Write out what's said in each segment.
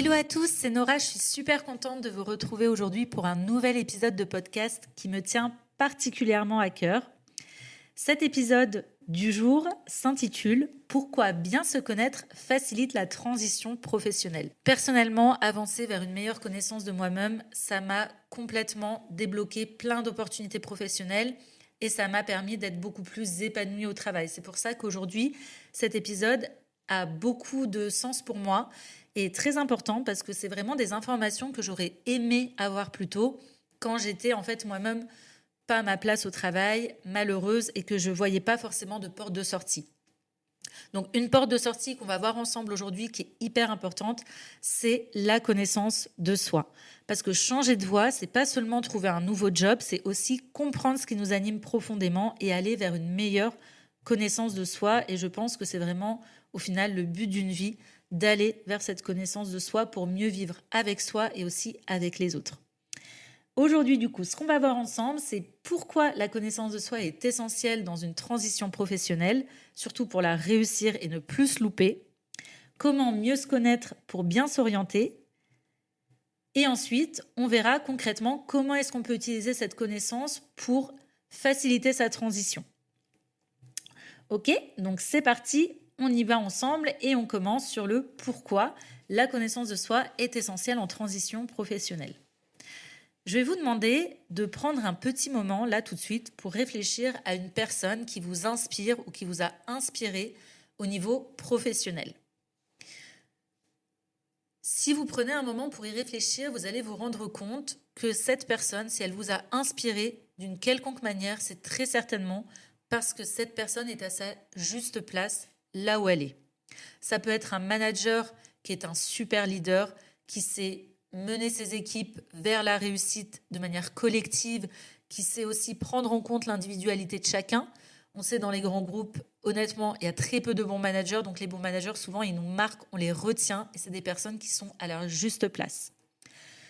Hello à tous, c'est Nora, je suis super contente de vous retrouver aujourd'hui pour un nouvel épisode de podcast qui me tient particulièrement à cœur. Cet épisode du jour s'intitule « Pourquoi bien se connaître facilite la transition professionnelle ». Personnellement, avancer vers une meilleure connaissance de moi-même, ça m'a complètement débloqué plein d'opportunités professionnelles et ça m'a permis d'être beaucoup plus épanouie au travail. C'est pour ça qu'aujourd'hui, cet épisode a beaucoup de sens pour moi et très important parce que c'est vraiment des informations que j'aurais aimé avoir plus tôt quand j'étais en fait moi-même pas à ma place au travail, malheureuse et que je ne voyais pas forcément de porte de sortie. Donc une porte de sortie qu'on va voir ensemble aujourd'hui qui est hyper importante, c'est la connaissance de soi. Parce que changer de voie, c'est pas seulement trouver un nouveau job, c'est aussi comprendre ce qui nous anime profondément et aller vers une meilleure connaissance de soi. Et je pense que c'est vraiment au final le but d'une vie, d'aller vers cette connaissance de soi pour mieux vivre avec soi et aussi avec les autres. Aujourd'hui, du coup, ce qu'on va voir ensemble, c'est pourquoi la connaissance de soi est essentielle dans une transition professionnelle, surtout pour la réussir et ne plus se louper, comment mieux se connaître pour bien s'orienter, et ensuite, on verra concrètement comment est-ce qu'on peut utiliser cette connaissance pour faciliter sa transition. Ok, donc c'est parti, on y va ensemble et on commence sur le pourquoi la connaissance de soi est essentielle en transition professionnelle. Je vais vous demander de prendre un petit moment, là tout de suite, pour réfléchir à une personne qui vous inspire ou qui vous a inspiré au niveau professionnel. Si vous prenez un moment pour y réfléchir, vous allez vous rendre compte que cette personne, si elle vous a inspiré d'une quelconque manière, c'est très certainement parce que cette personne est à sa juste place là où elle est. Ça peut être un manager qui est un super leader, qui sait mener ses équipes vers la réussite de manière collective, qui sait aussi prendre en compte l'individualité de chacun. On sait dans les grands groupes, honnêtement, il y a très peu de bons managers, donc les bons managers, souvent, ils nous marquent, on les retient, et c'est des personnes qui sont à leur juste place.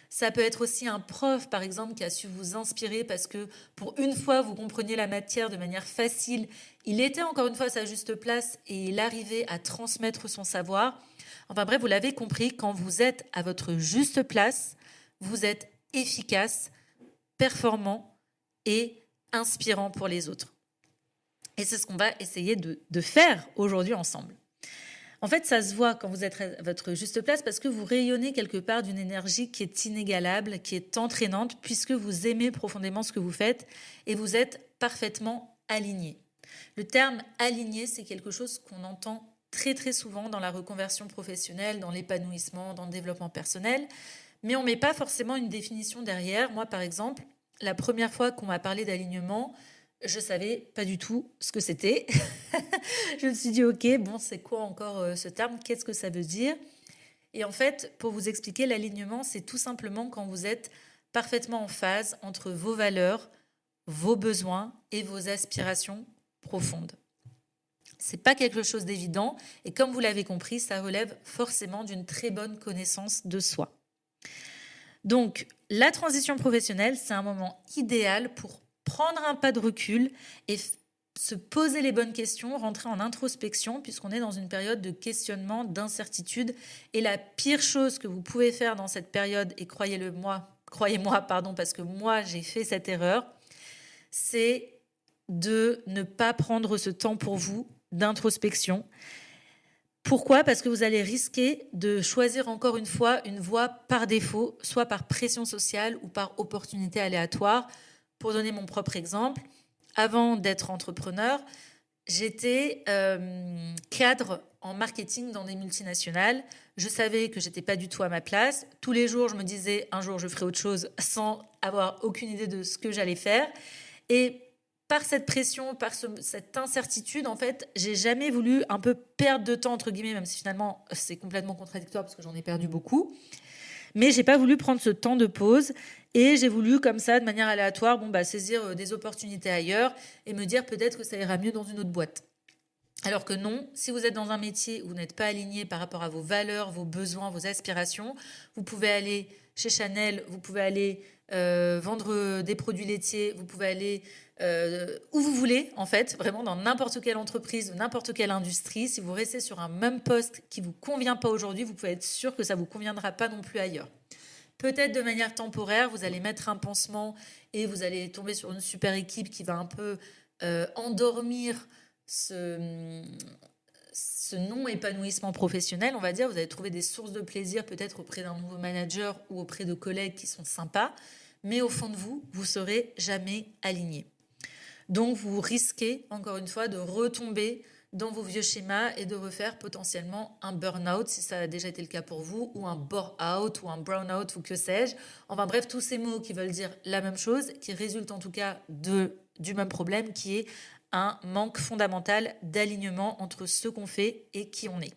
Ça peut être aussi un prof, par exemple, qui a su vous inspirer parce que pour une fois, vous compreniez la matière de manière facile. Il était encore une fois à sa juste place et il arrivait à transmettre son savoir. Enfin bref, vous l'avez compris, quand vous êtes à votre juste place, vous êtes efficace, performant et inspirant pour les autres. Et c'est ce qu'on va essayer de faire aujourd'hui ensemble. En fait, ça se voit quand vous êtes à votre juste place parce que vous rayonnez quelque part d'une énergie qui est inégalable, qui est entraînante, puisque vous aimez profondément ce que vous faites et vous êtes parfaitement aligné. Le terme aligné, c'est quelque chose qu'on entend très très souvent dans la reconversion professionnelle, dans l'épanouissement, dans le développement personnel, mais on ne met pas forcément une définition derrière. Moi, par exemple, la première fois qu'on m'a parlé d'alignement, je savais pas du tout ce que c'était. Je me suis dit, ok, bon, c'est quoi encore ce terme? Qu'est-ce que ça veut dire? Et en fait, pour vous expliquer, l'alignement, c'est tout simplement quand vous êtes parfaitement en phase entre vos valeurs, vos besoins et vos aspirations profondes. C'est pas quelque chose d'évident et comme vous l'avez compris, ça relève forcément d'une très bonne connaissance de soi. Donc, la transition professionnelle, c'est un moment idéal pour prendre un pas de recul et se poser les bonnes questions, rentrer en introspection puisqu'on est dans une période de questionnement, d'incertitude. Et la pire chose que vous pouvez faire dans cette période, et croyez-moi, parce que moi j'ai fait cette erreur, c'est de ne pas prendre ce temps pour vous d'introspection. Pourquoi ? Parce que vous allez risquer de choisir encore une fois une voie par défaut, soit par pression sociale ou par opportunité aléatoire. Pour donner mon propre exemple, avant d'être entrepreneur, j'étais cadre en marketing dans des multinationales. Je savais que j'étais pas du tout à ma place. Tous les jours, je me disais un jour je ferai autre chose sans avoir aucune idée de ce que j'allais faire. Et par cette pression, par cette incertitude, en fait, j'ai jamais voulu un peu perdre de temps entre guillemets, même si finalement c'est complètement contradictoire parce que j'en ai perdu beaucoup. Mais j'ai pas voulu prendre ce temps de pause et j'ai voulu comme ça, de manière aléatoire, saisir des opportunités ailleurs et me dire peut-être que ça ira mieux dans une autre boîte. Alors que non, si vous êtes dans un métier où vous n'êtes pas aligné par rapport à vos valeurs, vos besoins, vos aspirations, vous pouvez aller chez Chanel, vous pouvez aller vendre des produits laitiers, vous pouvez aller où vous voulez, en fait, vraiment dans n'importe quelle entreprise, n'importe quelle industrie. Si vous restez sur un même poste qui ne vous convient pas aujourd'hui, vous pouvez être sûr que ça ne vous conviendra pas non plus ailleurs. Peut-être de manière temporaire, vous allez mettre un pansement et vous allez tomber sur une super équipe qui va un peu endormir ce non-épanouissement professionnel, on va dire. Vous allez trouver des sources de plaisir peut-être auprès d'un nouveau manager ou auprès de collègues qui sont sympas, mais au fond de vous, vous ne serez jamais aligné. Donc, vous risquez, encore une fois, de retomber dans vos vieux schémas et de refaire potentiellement un burn-out, si ça a déjà été le cas pour vous, ou un bore-out, ou un brown-out, ou que sais-je. Enfin bref, tous ces mots qui veulent dire la même chose, qui résultent en tout cas du même problème, qui est un manque fondamental d'alignement entre ce qu'on fait et qui on est.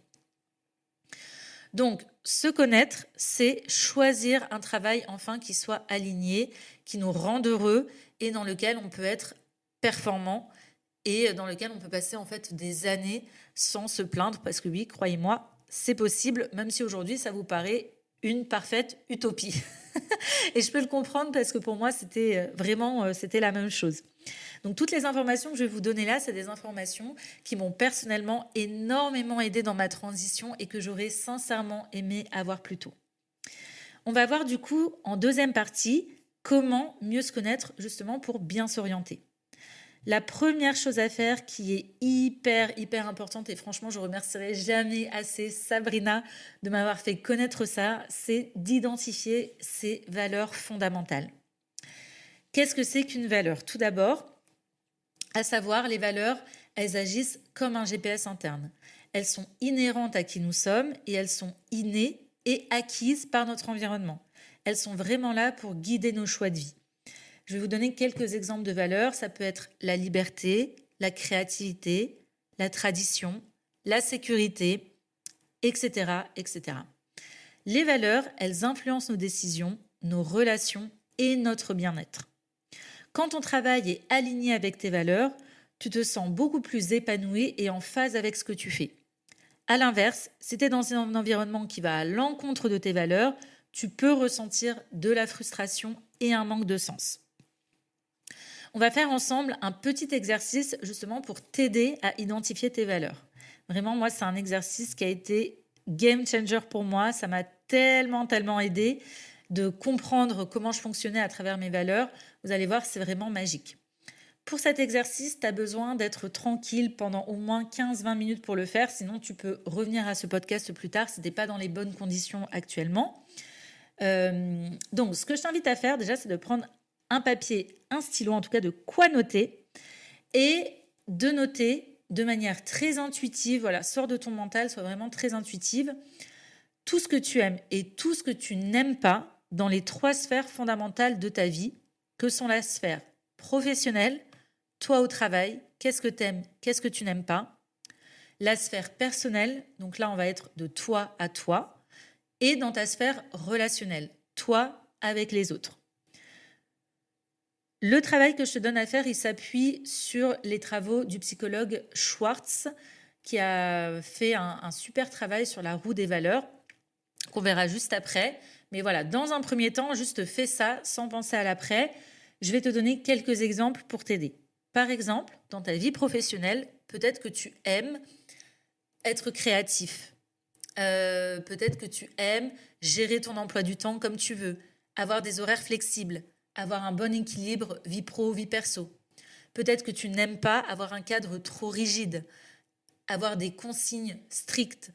Donc, se connaître, c'est choisir un travail enfin qui soit aligné, qui nous rende heureux et dans lequel on peut être performant et dans lequel on peut passer en fait des années sans se plaindre parce que oui, croyez-moi, c'est possible, même si aujourd'hui ça vous paraît une parfaite utopie. Et je peux le comprendre parce que pour moi, c'était vraiment c'était la même chose. Donc toutes les informations que je vais vous donner là, c'est des informations qui m'ont personnellement énormément aidé dans ma transition et que j'aurais sincèrement aimé avoir plus tôt. On va voir du coup en deuxième partie comment mieux se connaître justement pour bien s'orienter. La première chose à faire qui est hyper importante et franchement je remercierai jamais assez Sabrina de m'avoir fait connaître ça, c'est d'identifier ses valeurs fondamentales. Qu'est-ce que c'est qu'une valeur ? Tout d'abord, à savoir les valeurs, elles agissent comme un GPS interne. Elles sont inhérentes à qui nous sommes et elles sont innées et acquises par notre environnement. Elles sont vraiment là pour guider nos choix de vie. Je vais vous donner quelques exemples de valeurs. Ça peut être la liberté, la créativité, la tradition, la sécurité, etc., etc. Les valeurs, elles influencent nos décisions, nos relations et notre bien-être. Quand ton travail est aligné avec tes valeurs, tu te sens beaucoup plus épanoui et en phase avec ce que tu fais. À l'inverse, si tu es dans un environnement qui va à l'encontre de tes valeurs, tu peux ressentir de la frustration et un manque de sens. On va faire ensemble un petit exercice justement pour t'aider à identifier tes valeurs. Vraiment, moi, c'est un exercice qui a été game changer pour moi. Ça m'a tellement aidé de comprendre comment je fonctionnais à travers mes valeurs. Vous allez voir, c'est vraiment magique. Pour cet exercice, tu as besoin d'être tranquille pendant au moins 15-20 minutes pour le faire. Sinon, tu peux revenir à ce podcast plus tard si tu n'es pas dans les bonnes conditions actuellement. Donc, ce que je t'invite à faire déjà, c'est de prendre un papier, un stylo, en tout cas de quoi noter, et de noter de manière très intuitive, voilà, sors de ton mental, sois vraiment très intuitive, tout ce que tu aimes et tout ce que tu n'aimes pas dans les 3 sphères fondamentales de ta vie, que sont la sphère professionnelle, toi au travail, qu'est-ce que tu aimes, qu'est-ce que tu n'aimes pas, la sphère personnelle, donc là on va être de toi à toi, et dans ta sphère relationnelle, toi avec les autres. Le travail que je te donne à faire, il s'appuie sur les travaux du psychologue Schwartz, qui a fait un super travail sur la roue des valeurs, qu'on verra juste après. Mais voilà, dans un premier temps, juste fais ça sans penser à l'après. Je vais te donner quelques exemples pour t'aider. Par exemple, dans ta vie professionnelle, peut-être que tu aimes être créatif. Peut-être que tu aimes gérer ton emploi du temps comme tu veux, avoir des horaires flexibles, avoir un bon équilibre vie pro, vie perso. Peut-être que tu n'aimes pas avoir un cadre trop rigide, avoir des consignes strictes,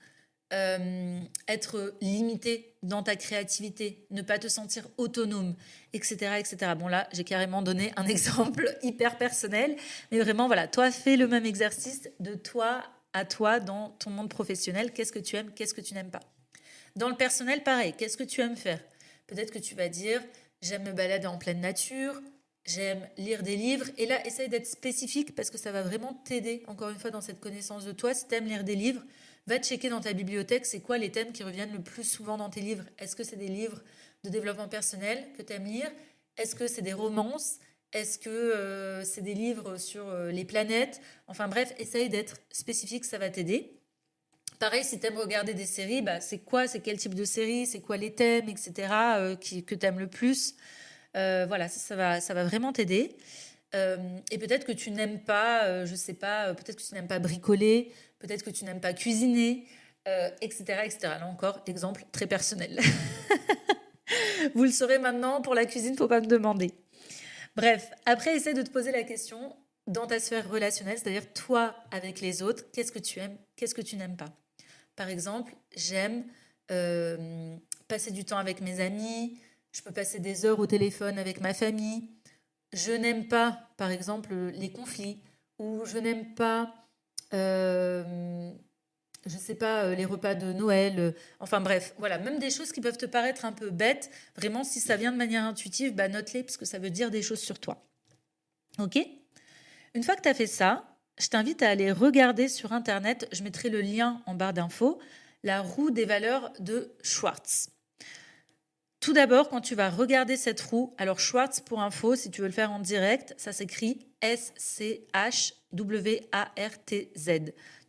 être limité dans ta créativité, ne pas te sentir autonome, etc., etc. Bon là, j'ai carrément donné un exemple hyper personnel, mais vraiment, voilà, toi, fais le même exercice de toi à toi dans ton monde professionnel. Qu'est-ce que tu aimes, qu'est-ce que tu n'aimes pas? Dans le personnel, pareil, qu'est-ce que tu aimes faire? Peut-être que tu vas dire, j'aime me balader en pleine nature, j'aime lire des livres. Et là, essaye d'être spécifique parce que ça va vraiment t'aider, encore une fois, dans cette connaissance de toi. Si tu aimes lire des livres, va checker dans ta bibliothèque, c'est quoi les thèmes qui reviennent le plus souvent dans tes livres. Est-ce que c'est des livres de développement personnel que tu aimes lire? Est-ce que c'est des romances? Est-ce que c'est des livres sur les planètes? Enfin bref, essaye d'être spécifique, ça va t'aider. Pareil, si tu aimes regarder des séries, c'est quoi, c'est quel type de série, c'est quoi les thèmes, etc. Que tu aimes le plus. Voilà, ça va vraiment t'aider. Et peut-être que tu n'aimes pas, je sais pas, peut-être que tu n'aimes pas bricoler, peut-être que tu n'aimes pas cuisiner, etc., etc. Là encore, exemple très personnel. Vous le saurez maintenant, pour la cuisine, faut pas me demander. Bref, après, essaie de te poser la question dans ta sphère relationnelle, c'est-à-dire toi avec les autres, qu'est-ce que tu aimes, qu'est-ce que tu n'aimes pas. Par exemple, j'aime passer du temps avec mes amis, je peux passer des heures au téléphone avec ma famille. Je n'aime pas, par exemple, les conflits, ou je n'aime pas, euh, je sais pas, les repas de Noël. Enfin bref, voilà, même des choses qui peuvent te paraître un peu bêtes, vraiment, si ça vient de manière intuitive, bah note-les, parce que ça veut dire des choses sur toi. Ok? Une fois que tu as fait ça, je t'invite à aller regarder sur Internet, je mettrai le lien en barre d'infos, la roue des valeurs de Schwartz. Tout d'abord, quand tu vas regarder cette roue, alors Schwartz pour info, si tu veux le faire en direct, ça s'écrit S-C-H-W-A-R-T-Z.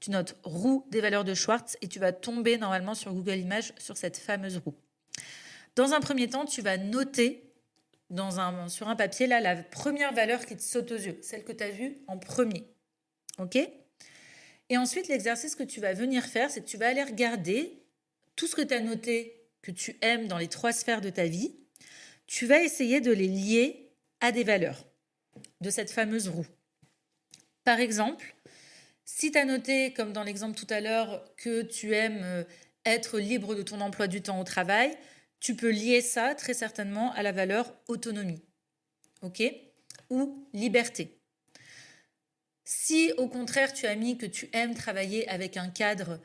Tu notes roue des valeurs de Schwartz et tu vas tomber normalement sur Google Images sur cette fameuse roue. Dans un premier temps, tu vas noter sur un papier là la première valeur qui te saute aux yeux, celle que tu as vue en premier. Ok? Et ensuite, l'exercice que tu vas venir faire, c'est que tu vas aller regarder tout ce que tu as noté que tu aimes dans les 3 sphères de ta vie. Tu vas essayer de les lier à des valeurs de cette fameuse roue. Par exemple, si tu as noté, comme dans l'exemple tout à l'heure, que tu aimes être libre de ton emploi du temps au travail, tu peux lier ça très certainement à la valeur autonomie. Ok? Ou liberté. Si au contraire tu as mis que tu aimes travailler avec un cadre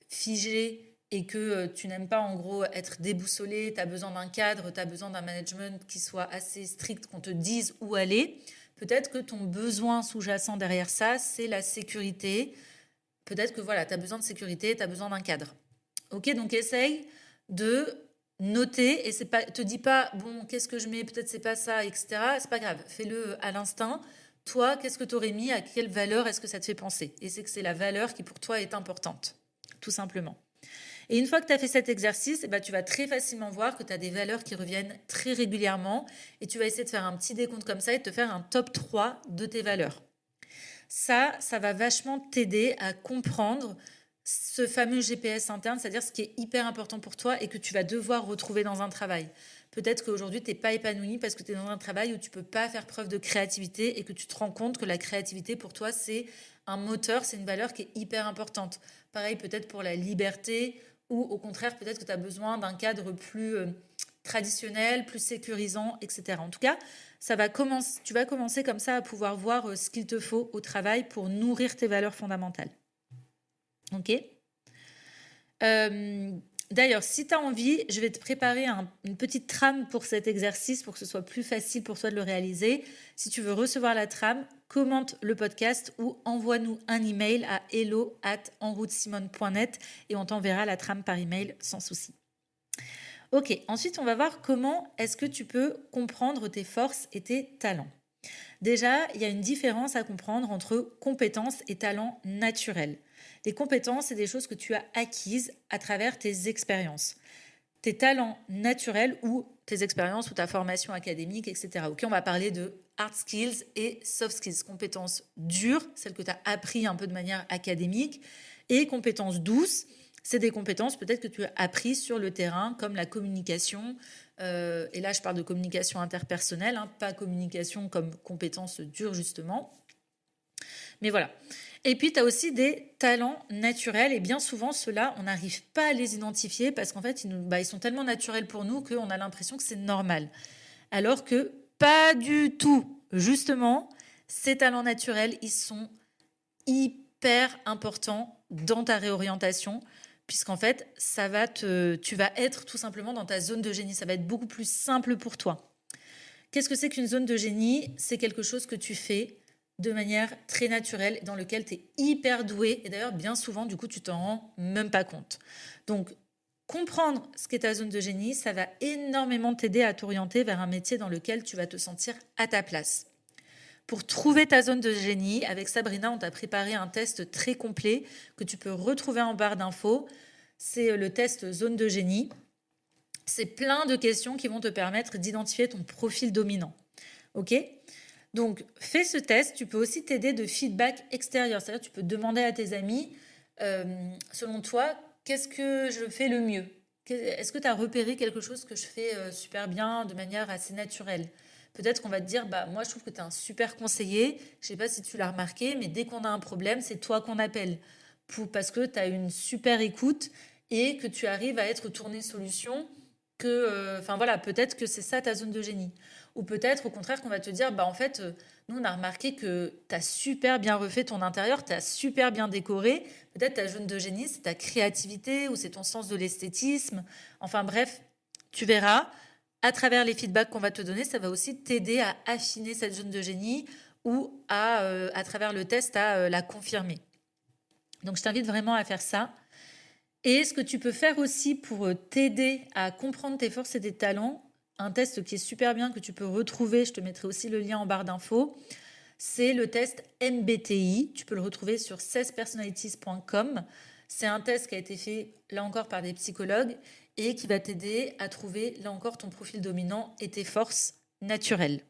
figé et que tu n'aimes pas en gros être déboussolé, tu as besoin d'un cadre, tu as besoin d'un management qui soit assez strict, qu'on te dise où aller, peut-être que ton besoin sous-jacent derrière ça, c'est la sécurité. Peut-être que voilà, tu as besoin de sécurité, tu as besoin d'un cadre. Ok, donc essaye de noter et c'est pas, te dis pas, bon, qu'est-ce que je mets, peut-être c'est pas ça, etc. C'est pas grave, fais-le à l'instinct. Toi, qu'est-ce que tu aurais mis, à quelle valeur est-ce que ça te fait penser? Et c'est que c'est la valeur qui pour toi est importante, tout simplement. Et une fois que tu as fait cet exercice, eh ben, tu vas très facilement voir que tu as des valeurs qui reviennent très régulièrement et tu vas essayer de faire un petit décompte comme ça et de te faire un top 3 de tes valeurs. Ça va vachement t'aider à comprendre ce fameux GPS interne, c'est-à-dire ce qui est hyper important pour toi et que tu vas devoir retrouver dans un travail. Peut-être qu'aujourd'hui, tu n'es pas épanoui parce que tu es dans un travail où tu ne peux pas faire preuve de créativité et que tu te rends compte que la créativité, pour toi, c'est un moteur, c'est une valeur qui est hyper importante. Pareil, peut-être pour la liberté ou au contraire, peut-être que tu as besoin d'un cadre plus traditionnel, plus sécurisant, etc. En tout cas, tu vas commencer comme ça à pouvoir voir ce qu'il te faut au travail pour nourrir tes valeurs fondamentales. Ok? D'ailleurs, si tu as envie, je vais te préparer une petite trame pour cet exercice pour que ce soit plus facile pour toi de le réaliser. Si tu veux recevoir la trame, commente le podcast ou envoie-nous un email à hello@enroutesimone.net et on t'enverra la trame par email sans souci. Ok, ensuite on va voir comment est-ce que tu peux comprendre tes forces et tes talents. Déjà, il y a une différence à comprendre entre compétences et talents naturels. Les compétences, c'est des choses que tu as acquises à travers tes expériences. Tes talents naturels ou tes expériences ou ta formation académique, etc. Ok, on va parler de hard skills et soft skills. Compétences dures, celles que tu as appris un peu de manière académique, et compétences douces, c'est des compétences peut-être que tu as apprises sur le terrain, comme la communication. Et là, je parle de communication interpersonnelle, pas communication comme compétence dure, justement. Mais voilà. Et puis, tu as aussi des talents naturels. Et bien souvent, ceux-là, on n'arrive pas à les identifier parce qu'en fait, ils sont tellement naturels pour nous qu'on a l'impression que c'est normal. Alors que pas du tout. Justement, ces talents naturels, ils sont hyper importants dans ta réorientation puisqu'en fait, tu vas être tout simplement dans ta zone de génie. Ça va être beaucoup plus simple pour toi. Qu'est-ce que c'est qu'une zone de génie? C'est quelque chose que tu fais de manière très naturelle, dans lequel tu es hyper doué. Et d'ailleurs, bien souvent, du coup, tu t'en rends même pas compte. Donc, comprendre ce qu'est ta zone de génie, ça va énormément t'aider à t'orienter vers un métier dans lequel tu vas te sentir à ta place. Pour trouver ta zone de génie, avec Sabrina, on t'a préparé un test très complet que tu peux retrouver en barre d'infos. C'est le test zone de génie. C'est plein de questions qui vont te permettre d'identifier ton profil dominant. Ok ? Donc, fais ce test. Tu peux aussi t'aider de feedback extérieur. C'est-à-dire, tu peux demander à tes amis, selon toi, qu'est-ce que je fais le mieux? Est-ce que tu as repéré quelque chose que je fais super bien, de manière assez naturelle? Peut-être qu'on va te dire, bah, moi, je trouve que tu es un super conseiller. Je sais pas si tu l'as remarqué, mais dès qu'on a un problème, c'est toi qu'on appelle. Parce que tu as une super écoute et que tu arrives à être tourné solution. Enfin voilà, peut-être que c'est ça ta zone de génie. Ou peut-être au contraire qu'on va te dire, bah en fait, nous on a remarqué que tu as super bien refait ton intérieur, tu as super bien décoré. Peut-être ta zone de génie, c'est ta créativité ou c'est ton sens de l'esthétisme. Enfin bref, tu verras, à travers les feedbacks qu'on va te donner, ça va aussi t'aider à affiner cette zone de génie ou à travers le test, à la confirmer. Donc je t'invite vraiment à faire ça. Et ce que tu peux faire aussi pour t'aider à comprendre tes forces et tes talents, un test qui est super bien, que tu peux retrouver, je te mettrai aussi le lien en barre d'infos, c'est le test MBTI. Tu peux le retrouver sur 16personalities.com. C'est un test qui a été fait, là encore, par des psychologues et qui va t'aider à trouver, là encore, ton profil dominant et tes forces naturelles.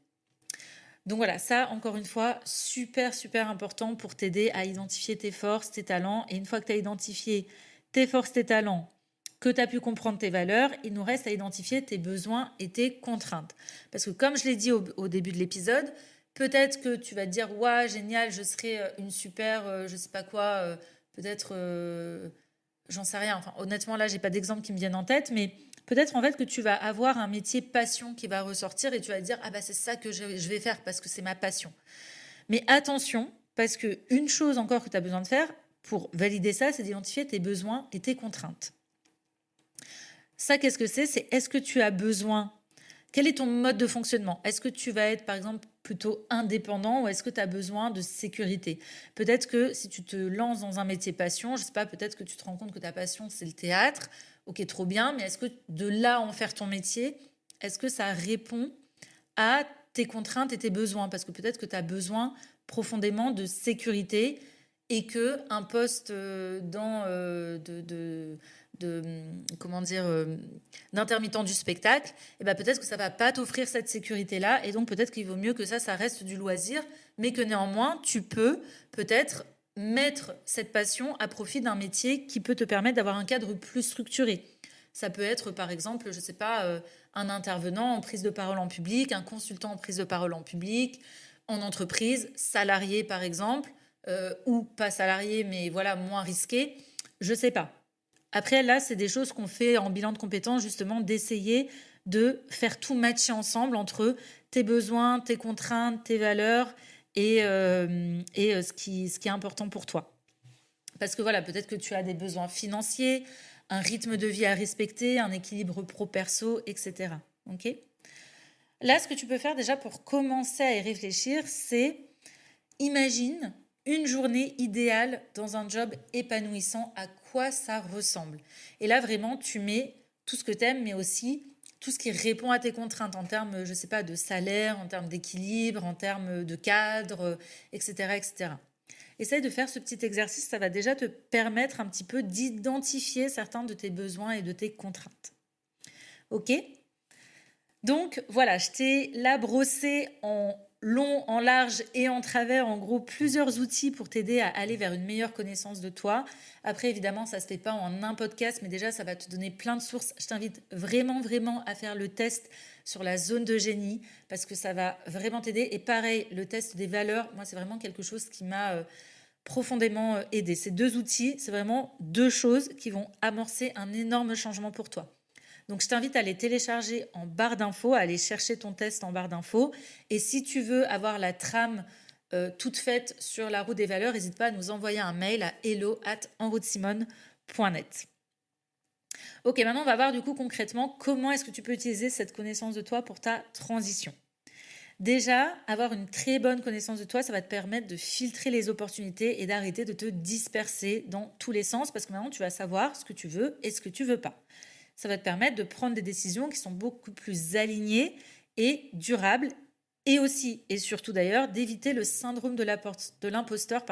Donc voilà, ça, encore une fois, super, super important pour t'aider à identifier tes forces, tes talents. Et une fois que tu as identifié tes forces, tes talents, que tu as pu comprendre tes valeurs, il nous reste à identifier tes besoins et tes contraintes. Parce que comme je l'ai dit au début de l'épisode, peut-être que tu vas te dire, ouais, génial, je serai une super, je sais pas quoi, peut-être, j'en sais rien. Enfin, honnêtement, là, j'ai pas d'exemple qui me viennent en tête, mais peut-être en fait que tu vas avoir un métier passion qui va ressortir et tu vas te dire, ah bah c'est ça que je vais faire parce que c'est ma passion. Mais attention, parce que une chose encore que tu as besoin de faire pour valider ça, c'est d'identifier tes besoins et tes contraintes. Ça, qu'est-ce que c'est? C'est est-ce que tu as besoin. Quel est ton mode de fonctionnement? Est-ce que tu vas être, par exemple, plutôt indépendant ou est-ce que tu as besoin de sécurité? Peut-être que si tu te lances dans un métier passion, je sais pas, peut-être que tu te rends compte que ta passion, c'est le théâtre. Ok, trop bien, mais est-ce que de là en faire ton métier, est-ce que ça répond à tes contraintes et tes besoins? Parce que peut-être que tu as besoin profondément de sécurité et que un poste comment dire, d'intermittent du spectacle, et ben peut-être que ça va pas t'offrir cette sécurité-là, et donc peut-être qu'il vaut mieux que ça reste du loisir, mais que néanmoins, tu peux peut-être mettre cette passion à profit d'un métier qui peut te permettre d'avoir un cadre plus structuré. Ça peut être, par exemple, je sais pas, un intervenant en prise de parole en public, un consultant en prise de parole en public, en entreprise, salarié par exemple, ou pas salarié, mais voilà, moins risqué. Je sais pas. Après, là, c'est des choses qu'on fait en bilan de compétences, justement, d'essayer de faire tout matcher ensemble entre tes besoins, tes contraintes, tes valeurs et ce qui est important pour toi. Parce que voilà, peut-être que tu as des besoins financiers, un rythme de vie à respecter, un équilibre pro-perso, etc. Ok. Là, ce que tu peux faire déjà pour commencer à y réfléchir, c'est imagine une journée idéale dans un job épanouissant, à quoi ça ressemble. Et là, vraiment, tu mets tout ce que tu aimes, mais aussi tout ce qui répond à tes contraintes en termes, je sais pas, de salaire, en termes d'équilibre, en termes de cadre, etc., etc. Essaye de faire ce petit exercice, ça va déjà te permettre un petit peu d'identifier certains de tes besoins et de tes contraintes. Ok? Donc voilà, je t'ai là brossé en long, en large et en travers, en gros, plusieurs outils pour t'aider à aller vers une meilleure connaissance de toi. Après, évidemment, ça ne se fait pas en un podcast, mais déjà, ça va te donner plein de sources. Je t'invite vraiment, vraiment à faire le test sur la zone de génie parce que ça va vraiment t'aider. Et pareil, le test des valeurs, moi, c'est vraiment quelque chose qui m'a profondément aidé. Ces deux outils, c'est vraiment deux choses qui vont amorcer un énorme changement pour toi. Donc, je t'invite à les télécharger en barre d'infos, à aller chercher ton test en barre d'infos. Et si tu veux avoir la trame toute faite sur la roue des valeurs, n'hésite pas à nous envoyer un mail à hello@enroutesimone.net. Ok, maintenant, on va voir du coup concrètement comment est-ce que tu peux utiliser cette connaissance de toi pour ta transition. Déjà, avoir une très bonne connaissance de toi, ça va te permettre de filtrer les opportunités et d'arrêter de te disperser dans tous les sens parce que maintenant, tu vas savoir ce que tu veux et ce que tu veux pas. Ça va te permettre de prendre des décisions qui sont beaucoup plus alignées et durables et aussi, et surtout d'ailleurs, d'éviter le syndrome de l'imposteur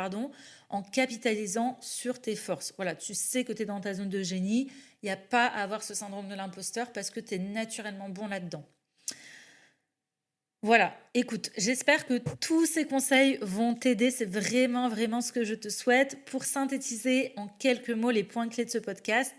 en capitalisant sur tes forces. Voilà, tu sais que tu es dans ta zone de génie, il n'y a pas à avoir ce syndrome de l'imposteur parce que tu es naturellement bon là-dedans. Voilà, écoute, j'espère que tous ces conseils vont t'aider. C'est vraiment, vraiment ce que je te souhaite. Pour synthétiser en quelques mots les points clés de ce podcast,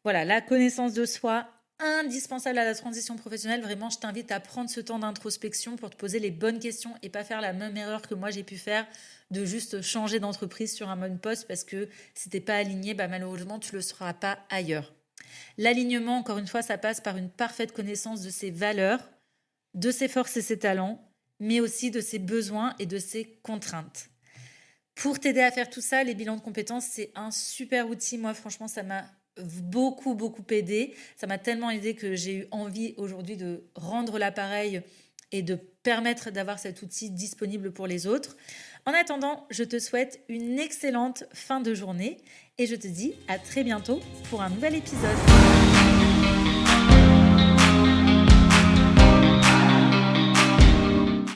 voilà, la connaissance de soi, indispensable à la transition professionnelle. Vraiment, je t'invite à prendre ce temps d'introspection pour te poser les bonnes questions et pas faire la même erreur que moi j'ai pu faire de juste changer d'entreprise sur un même poste parce que si t'es pas aligné, malheureusement, tu le seras pas ailleurs. L'alignement, encore une fois, ça passe par une parfaite connaissance de ses valeurs, de ses forces et ses talents, mais aussi de ses besoins et de ses contraintes. Pour t'aider à faire tout ça, les bilans de compétences, c'est un super outil. Moi, franchement, ça m'a beaucoup, beaucoup aidé. Ça m'a tellement aidé que j'ai eu envie aujourd'hui de rendre l'appareil et de permettre d'avoir cet outil disponible pour les autres. En attendant, je te souhaite une excellente fin de journée et je te dis à très bientôt pour un nouvel épisode.